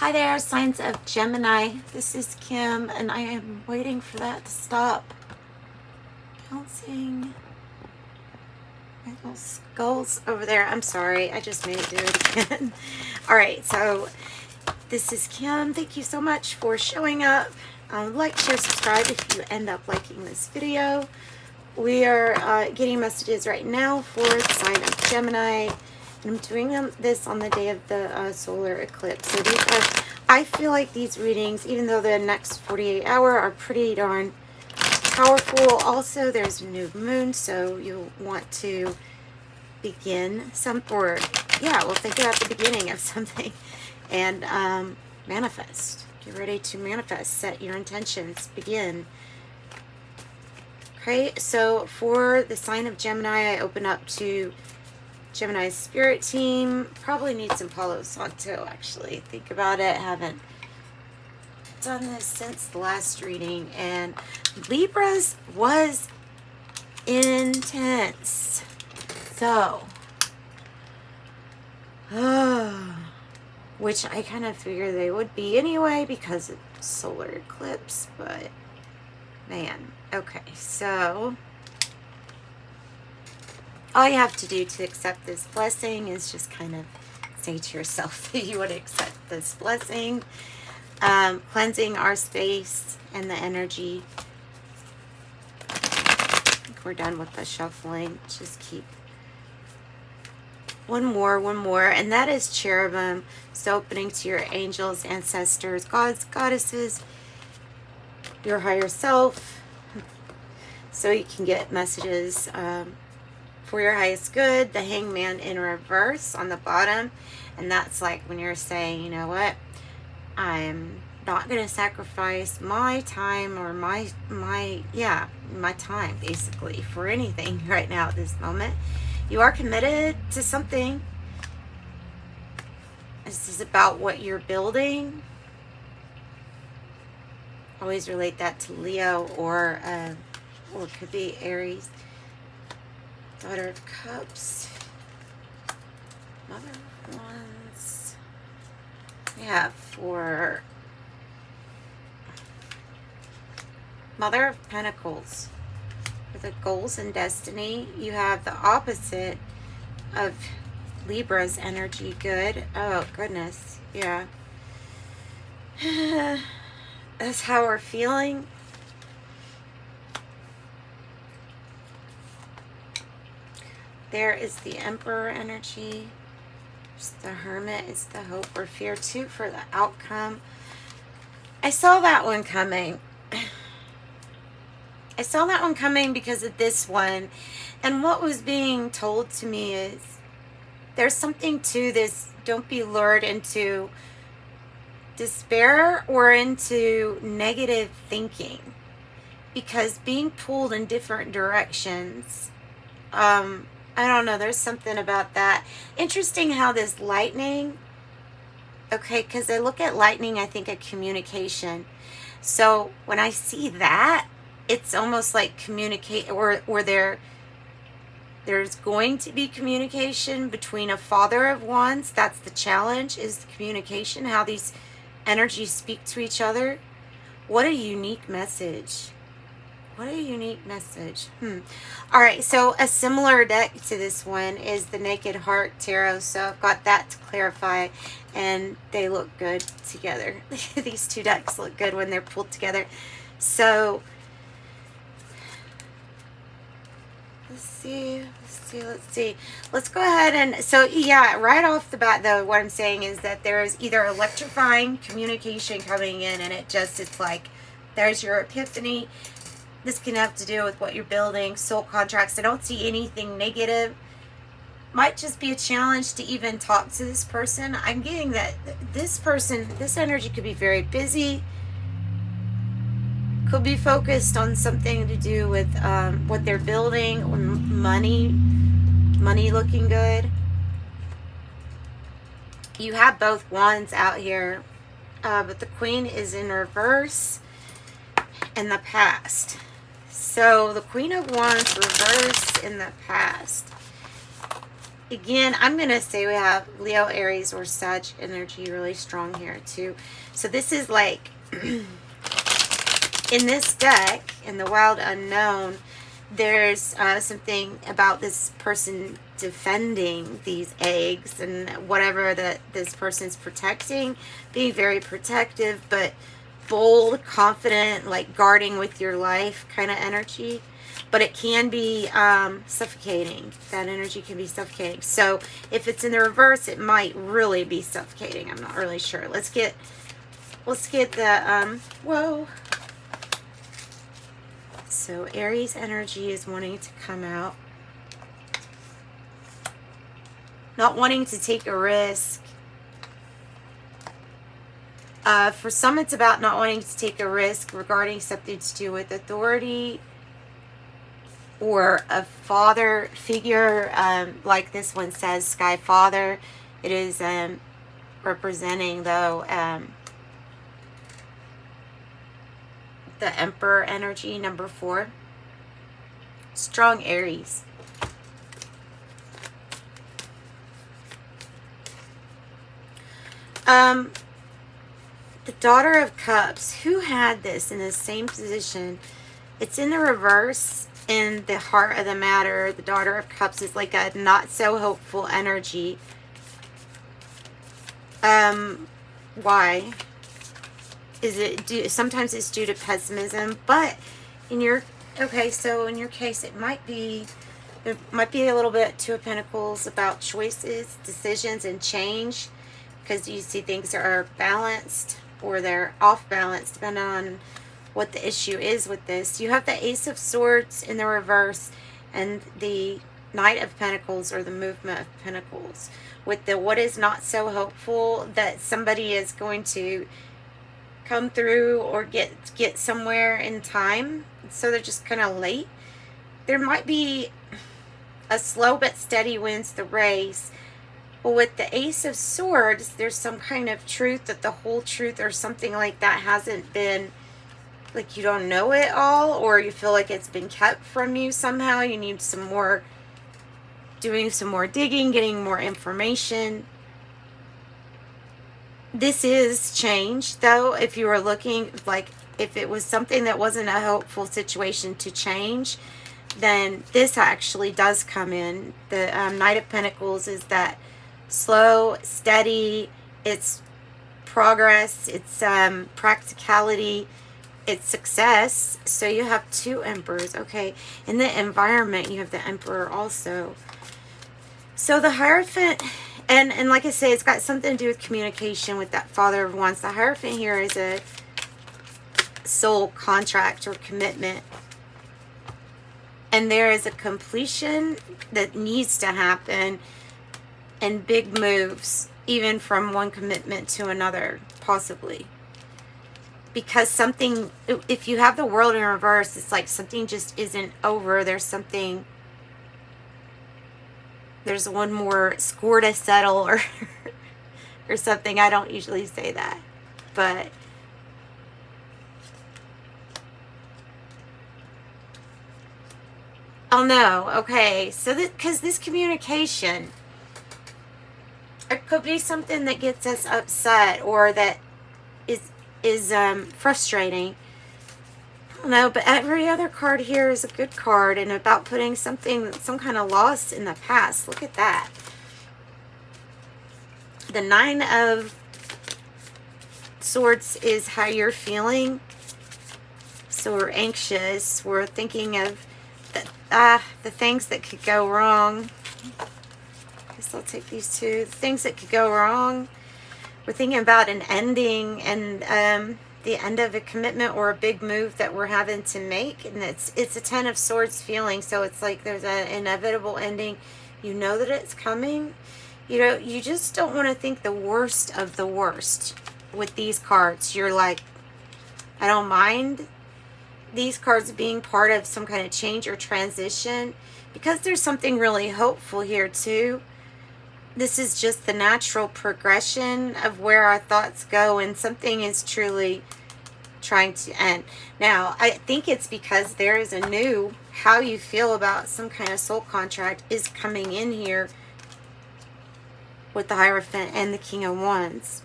Hi there, signs of Gemini. This is Kim, and I am waiting for that to stop bouncing. My little skulls over there. I'm sorry, I just made it do it again. All right, so this is Kim. Thank you so much for showing up. Like, share, subscribe if you end up liking this video. We are getting messages right now for the sign of Gemini. I'm doing this on the day of the solar eclipse. So these are, I feel like these readings, even though the next 48 hour are pretty darn powerful. Also, there's a new moon, so you'll want to begin think about the beginning of something and manifest. Get ready to manifest. Set your intentions. Begin. Okay, so for the sign of Gemini, I open up to Gemini's spirit team. Probably need some Palo Santo, actually. Think about it. Haven't done this since the last reading. And Libra's was intense. So, which I kind of figured they would be anyway because of solar eclipse, but man. Okay, so all you have to do to accept this blessing is just kind of say to yourself that you would accept this blessing. Cleansing our space and the energy. I think we're done with the shuffling. Just keep one more, and that is cherubim. So opening to your angels, ancestors, gods, goddesses, your higher self, so you can get messages for your highest good. The Hangman in reverse on the bottom, and that's like when you're saying, you know what, I'm not going to sacrifice my time or my time basically for anything right now at this moment. You are committed to something. This is about what you're building. Always relate that to Leo or it could be Aries. Daughter of Cups. Mother of Wands. Yeah, for Mother of Pentacles. For the goals and destiny, you have the opposite of Libra's energy. Good. Oh, goodness. Yeah. That's how we're feeling. There is the Emperor energy. There's the Hermit is the hope or fear too for the outcome. I saw that one coming. I saw that one coming because of this one. And what was being told to me is there's something to this. Don't be lured into despair or into negative thinking, because being pulled in different directions, I don't know, there's something about that. Interesting how this lightning, okay, because I look at lightning, I think of communication. So when I see that, it's almost like communicate, or there's going to be communication between a Father of Wands. That's the challenge, is the communication, how these energies speak to each other. What a unique message. What a unique message. All right, so a similar deck to this one is the Naked Heart Tarot. So I've got that to clarify, and they look good together. These two decks look good when they're pulled together. So let's see. Let's go ahead and, so yeah, right off the bat though, what I'm saying is that there is either electrifying communication coming in, and it's like, there's your epiphany. This can have to do with what you're building, soul contracts. I don't see anything negative. Might just be a challenge to even talk to this person. I'm getting that this person, this energy could be very busy. Could be focused on something to do with what they're building, or money looking good. You have both wands out here, but the Queen is in reverse in the past. So the Queen of Wands reversed in the past. again, I'm going to say we have Leo, Aries, or Sag energy really strong here too. So this is like, in this deck, in the Wild Unknown, there's something about this person defending these eggs and whatever that this person's protecting, being very protective, but bold, confident, like guarding with your life kind of energy. But it can be suffocating. That energy can be suffocating. So if it's in the reverse, it might really be suffocating. I'm not really sure. Let's get the whoa. So Aries energy is wanting to come out. Not wanting to take a risk. For some, it's about not wanting to take a risk regarding something to do with authority or a father figure, like this one says, Sky Father. It is representing, though, the Emperor energy, number 4. Strong Aries. The Daughter of Cups. Who had this in the same position? It's in the reverse. In the heart of the matter, the Daughter of Cups is like a not so hopeful energy. Why? Is it due? Sometimes it's due to pessimism, but in your, okay, so in your case, it might be a little bit Two of Pentacles about choices, decisions, and change, because you see things are balanced or they're off balance depending on what the issue is with this. You have the Ace of Swords in the reverse and the Knight of Pentacles, or the Movement of Pentacles, with the what is not so hopeful, that somebody is going to come through or get somewhere in time, so they're just kind of late. There might be a slow but steady wins the race. Well, with the Ace of Swords, there's some kind of truth, that the whole truth or something like that hasn't been, like, you don't know it all, or you feel like it's been kept from you somehow. You need some more, doing some more digging, getting more information. This is change, though. If you were looking, like, if it was something that wasn't a hopeful situation to change, then this actually does come in. The Knight of Pentacles is that slow, steady, it's progress, it's practicality, it's success. So you have 2 Emperors. Okay, in the environment, you have the Emperor also. So the Hierophant, and like I say, it's got something to do with communication with that Father of Wands. The Hierophant here is a soul contract or commitment. And there is a completion that needs to happen, and big moves, even from one commitment to another, possibly. Because something, if you have the World in reverse, it's like something just isn't over. There's something, there's one more score to settle, or or something. I don't usually say that, but oh no. Okay, so because this communication, it could be something that gets us upset, or that is frustrating. I don't know, but every other card here is a good card, and about putting something, some kind of loss in the past. Look at that. The 9 of Swords is how you're feeling. So we're anxious. We're thinking of the things that could go wrong. I guess I'll take these 2. The things that could go wrong. We're thinking about an ending, and the end of a commitment or a big move that we're having to make. And it's a 10 of Swords feeling. So it's like there's an inevitable ending. You know that it's coming. You know, you just don't want to think the worst of the worst with these cards. You're like, I don't mind these cards being part of some kind of change or transition, because there's something really hopeful here too. This is just the natural progression of where our thoughts go, and something is truly trying to end. Now, I think it's because there is a new, how you feel about some kind of soul contract is coming in here with the Hierophant and the King of Wands.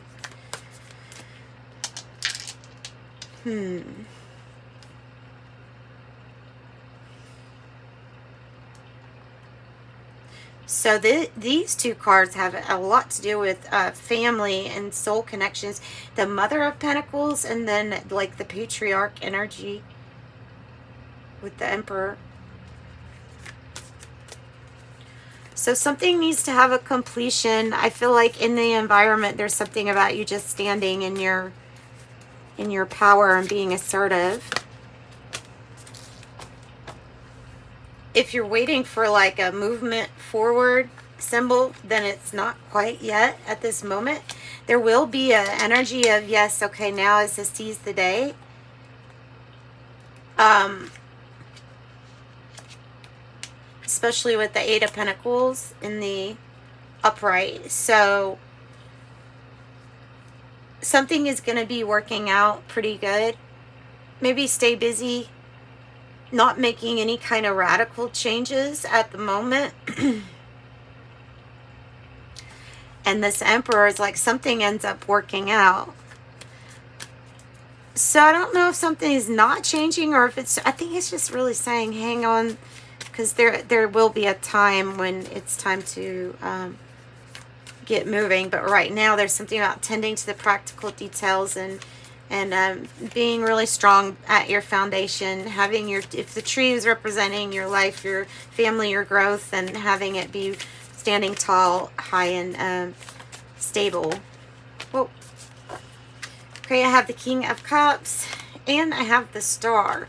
So these two cards have a lot to do with family and soul connections. The Mother of Pentacles, and then like the Patriarch energy with the Emperor. So something needs to have a completion. I feel like in the environment, there's something about you just standing in your power and being assertive. If you're waiting for like a movement forward symbol, then it's not quite yet at this moment. There will be an energy of, yes, okay, now is to seize the day. Especially with the Eight of Pentacles in the upright. So something is going to be working out pretty good. Maybe stay busy, not making any kind of radical changes at the moment. And this Emperor is like something ends up working out. So I don't know if something is not changing or if it's, I think it's just really saying hang on, because there will be a time when it's time to get moving. But right now there's something about tending to the practical details and being really strong at your foundation, having your, if the tree is representing your life, your family, your growth, and having it be standing tall, high, and stable. Whoa. Okay, I have the King of Cups, and I have the Star.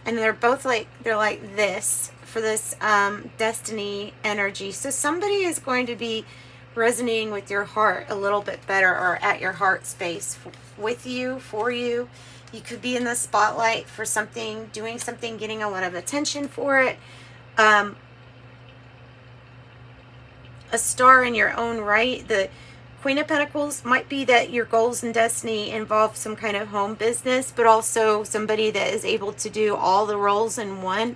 And they're both like, they're like this, for this destiny energy. So somebody is going to be resonating with your heart a little bit better, or at your heart space with you, for you. You could be in the spotlight for something, doing something, getting a lot of attention for it. A star in your own right. The Queen of Pentacles might be that your goals and destiny involve some kind of home business, but also somebody that is able to do all the roles in one.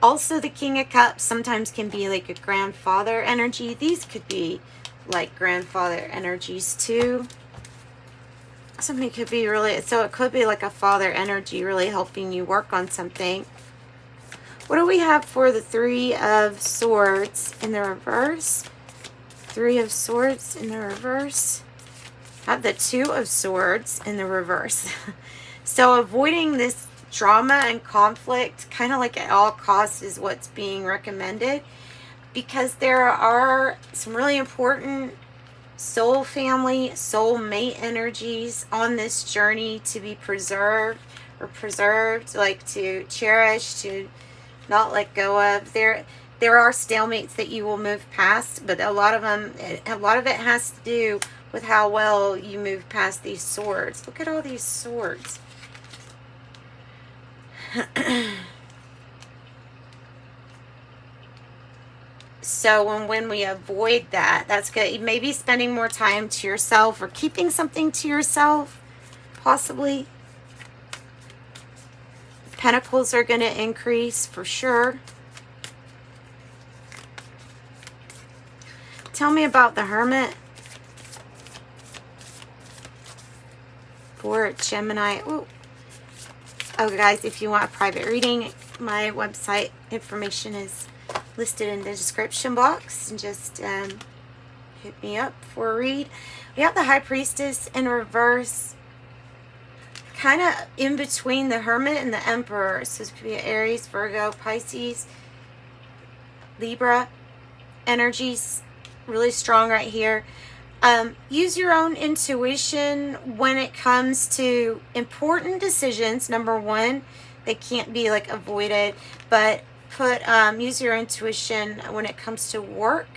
Also, the King of Cups sometimes can be like a grandfather energy. These could be like grandfather energies too. Something could be really, so it could be like a father energy really helping you work on something. What do we have for the Three of Swords in the reverse? Three of Swords in the reverse. I have the Two of Swords in the reverse. So avoiding this drama and conflict, kind of like at all costs, is what's being recommended, because there are some really important soul family, soul mate energies on this journey to be preserved, like to cherish, to not let go of. There are stalemates that you will move past, but a lot of it has to do with how well you move past these swords. Look at all these swords. So when we avoid that, that's good. Maybe spending more time to yourself, or keeping something to yourself, possibly. Pentacles are going to increase for sure. Tell me about the Hermit for Gemini. Ooh. Oh, guys, if you want a private reading, my website information is listed in the description box. And just hit me up for a read. We have the High Priestess in reverse, kind of in between the Hermit and the Emperor. So this could be Aries, Virgo, Pisces, Libra energies. Really strong right here. Use your own intuition when it comes to important decisions. Number one, they can't be like avoided, but use your intuition when it comes to work.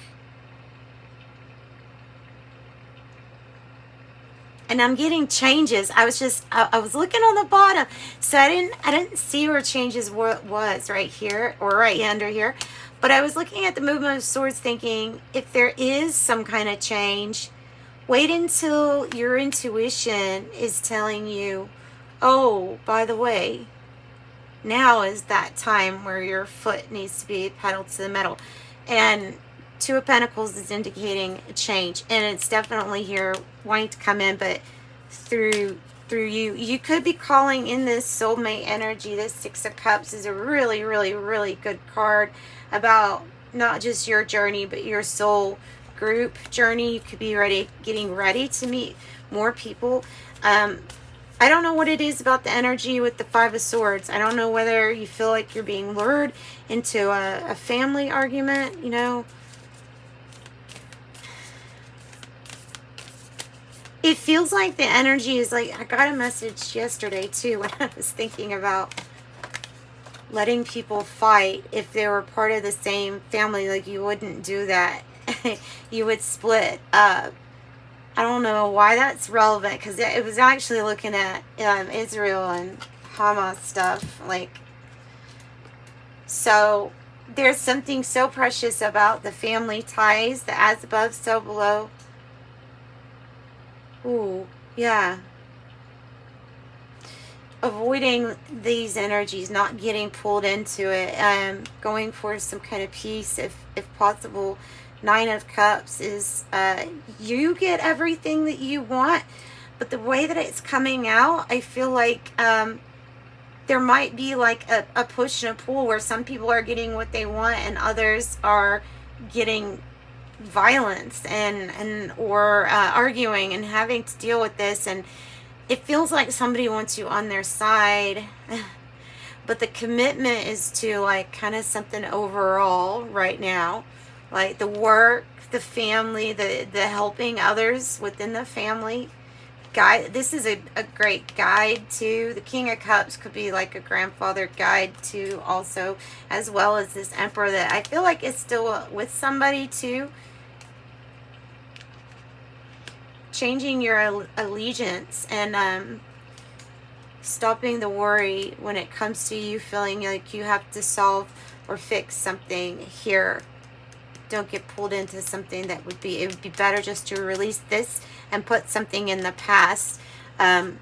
And I'm getting changes. I was looking on the bottom, so I didn't see where changes was right here, or right under here. But I was looking at the movement of swords, thinking if there is some kind of change, wait until your intuition is telling you, oh, by the way, now is that time where your foot needs to be pedaled to the metal. And Two of Pentacles is indicating a change, and it's definitely here wanting to come in, but through you. You could be calling in this soulmate energy. This Six of Cups is a really, really, really good card about not just your journey, but your soul group journey. You could be getting ready to meet more people. I don't know what it is about the energy with the Five of Swords. I don't know whether you feel like you're being lured into a family argument, you know. It feels like the energy is like, I got a message yesterday too when I was thinking about letting people fight if they were part of the same family. Like, you wouldn't do that. You would split up. I don't know why that's relevant, because it was actually looking at Israel and Hamas stuff. Like, so there's something so precious about the family ties, the as above, so below. Ooh, yeah. Avoiding these energies, not getting pulled into it, going for some kind of peace if possible. Nine of Cups is you get everything that you want, but the way that it's coming out, I feel like there might be like a push and a pull where some people are getting what they want and others are getting violence or arguing and having to deal with this, and it feels like somebody wants you on their side, but the commitment is to like kind of something overall right now, like the work, the family, the helping others within the family. Guide. This is a great guide too. The King of Cups could be like a grandfather guide too, also, as well as this Emperor that I feel like is still with somebody too. Changing your allegiance and stopping the worry when it comes to you feeling like you have to solve or fix something here. Don't get pulled into something that would be, it would be better just to release this and put something in the past, and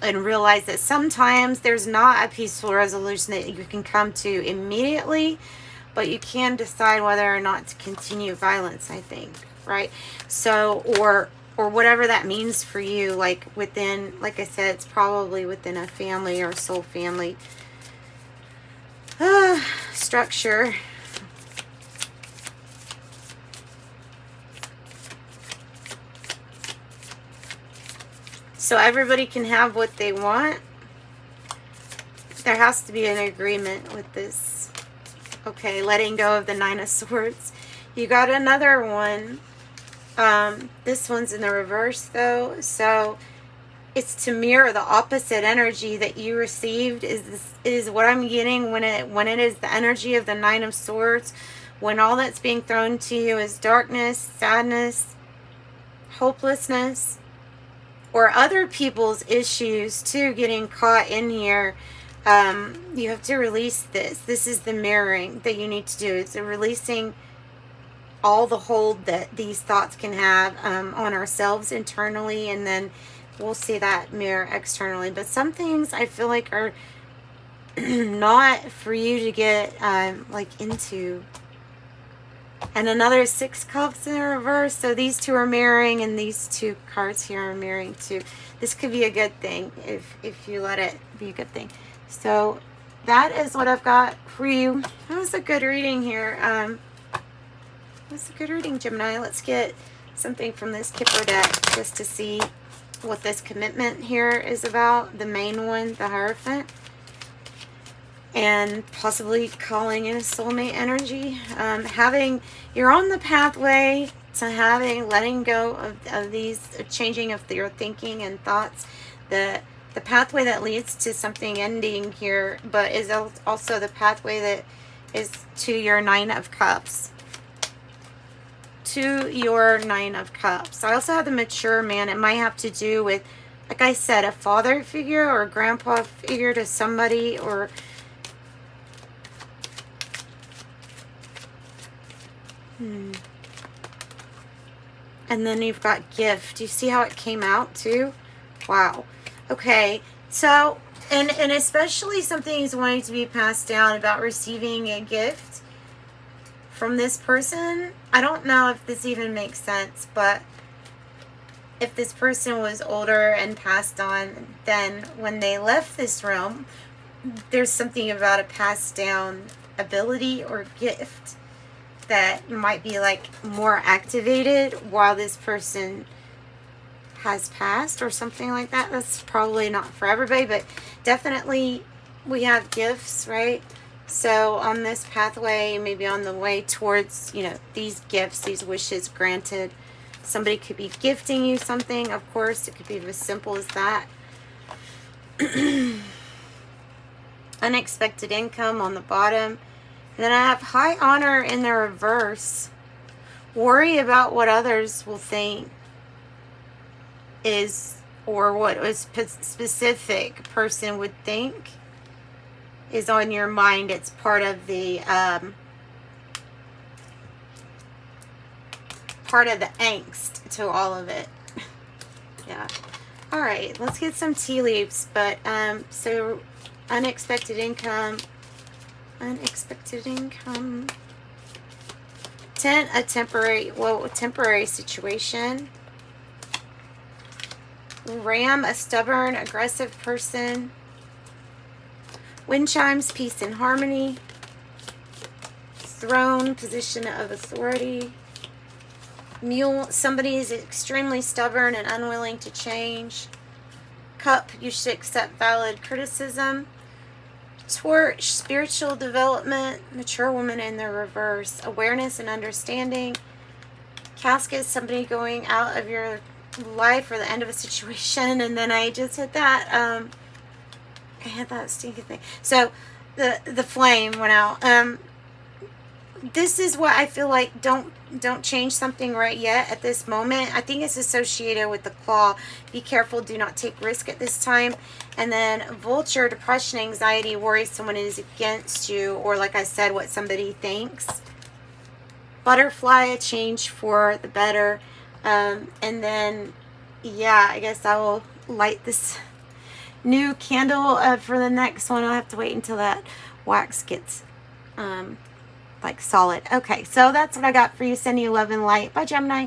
realize that sometimes there's not a peaceful resolution that you can come to immediately, but you can decide whether or not to continue violence, I think, right? So, or whatever that means for you, like within, like I said, it's probably within a family or soul family structure. So everybody can have what they want. There has to be an agreement with this. Okay, letting go of the Nine of Swords. You got another one. This one's in the reverse though, so it's to mirror the opposite energy that you received. Is what I'm getting when it is the energy of the Nine of Swords, when all that's being thrown to you is darkness, sadness, hopelessness, or other people's issues too getting caught in here. You have to release this. This is the mirroring that you need to do. It's a releasing all the hold that these thoughts can have on ourselves internally, and then we'll see that mirror externally. But some things I feel like are not for you to get like into. And another Six Cups in reverse. So these two are mirroring, and these two cards here are mirroring too. This could be a good thing if you let it be a good thing. So that is what I've got for you. That was a good reading here. That's a good reading, Gemini. Let's get something from this Kipper deck just to see what this commitment here is about. The main one, the Hierophant. And possibly calling in a soulmate energy. You're on the pathway to letting go of these, changing of your thinking and thoughts. The pathway that leads to something ending here, but is also the pathway that is to your Nine of Cups. To your Nine of Cups. I also have the mature man. It might have to do with, like I said, a father figure or a grandpa figure to somebody, or and then you've got gift. You see how it came out too? Wow. Okay. So, and especially something is wanting to be passed down about receiving a gift from this person. I don't know if this even makes sense, but if this person was older and passed on, then when they left this realm, there's something about a passed down ability or gift that might be like more activated while this person has passed or something like that. That's probably not for everybody, but definitely we have gifts, right? So on this pathway, maybe on the way towards, you know, these gifts, these wishes granted, somebody could be gifting you something. Of course, it could be as simple as that. Unexpected income on the bottom. And then I have high honor in the reverse. Worry about what others will think is, or what a specific person would think is on your mind. It's part of the angst to all of it. Yeah. All right, let's get some tea leaves. But so unexpected income. 10, a temporary situation. Ram, a stubborn, aggressive person. Wind chimes, peace and harmony. Throne, position of authority. Mule, somebody is extremely stubborn and unwilling to change. Cup, you should accept valid criticism. Torch, spiritual development. Mature woman in the reverse. Awareness and understanding. Casket, somebody going out of your life or the end of a situation. And then I just hit that. I had that stinking thing. So the flame went out. This is what I feel like. Don't change something right yet at this moment. I think it's associated with the claw. Be careful. Do not take risk at this time. And then vulture, depression, anxiety, worry someone is against you, or like I said, what somebody thinks. Butterfly, a change for the better. And then, yeah, I guess I will light this new candle for the next one. I'll have to wait until that wax gets like solid. Okay, so that's what I got for you. Sending you love and light. Bye, Gemini.